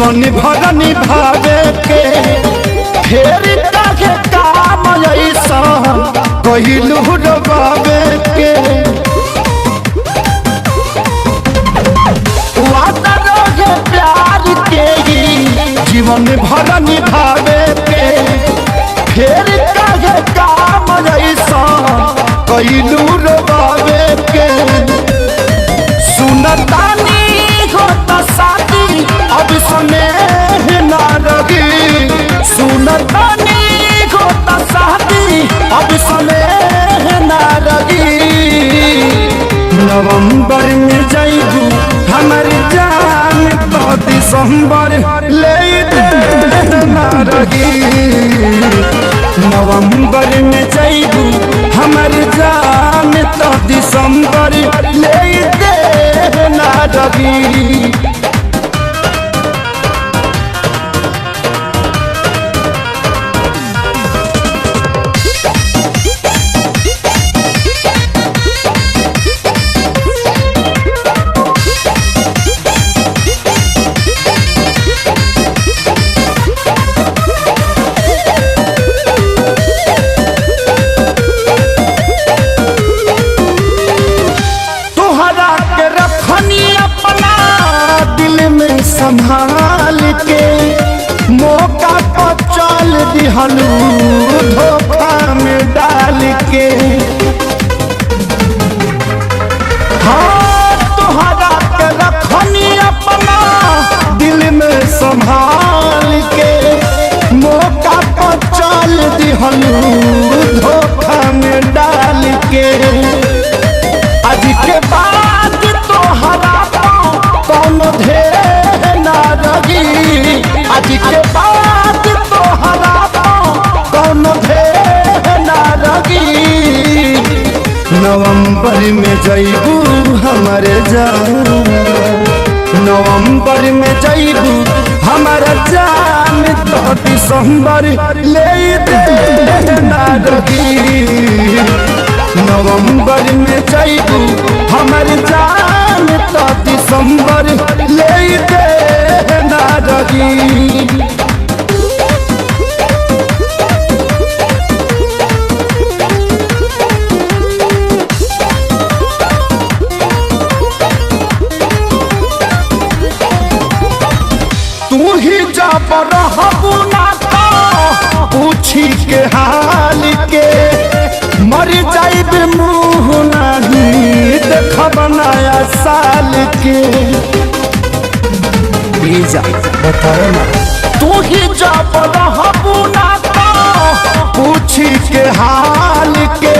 जीवन भर निभावे के फेर काहे काम ऐसा कहिलू रबावे के वादा रहे प्यार के जीवन भर निभावे के फेर काहे काम ऐसा कहिलू रबावे के सुनतानी होता शादी अब स्नेह ना रही सुनतानी होता शादी अब स्नेह ना रही नवंबर में जाइबू हमर जान तो दिसंबर ले ना रही नवंबर में जाइबू हमर जान तो दिसंबर ले ना रही संभाल के मौका पर चल दिहलू धोखा में डाल के हाँ तोहरा के रखनी अपना दिल में संभाल के मौका पर चल दिहलू धोखा में डाल के आज के बाद तोहरा कौन ढेर आज के बाद तोहरा कौन भेद ना रही नवंबर में जाइबू हमारे जान नवंबर में जाइबू हमारा जान तो दिसंबर ले ना रही नवंबर में जाइबू हमारे जान तो दिसंबर ले ना रही तू ही जब रहबू ना तो पूछी के हाल के मर जाइब मुँह नहीं देखब नया साल के बताओ ना तू ही जब रहबू ना तो पूछी के हाल के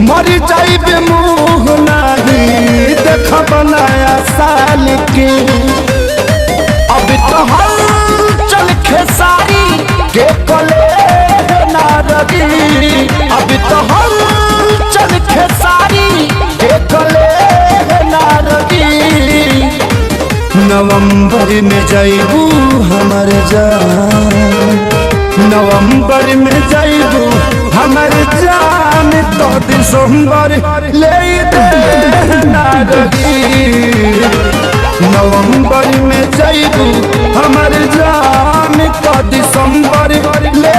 मर जाइब मुँह नहीं देखब नया साल के अब तो हलचल खेसारी के कले ना रही अब तो हलचल खेसारी के कले ना रही नवंबर में जाइबू हमर जान नवंबर में जाइबू हमर जान तो दिसंबर ले ना रही नवंबर में जाइबू हमर जान तो दिसंबर ले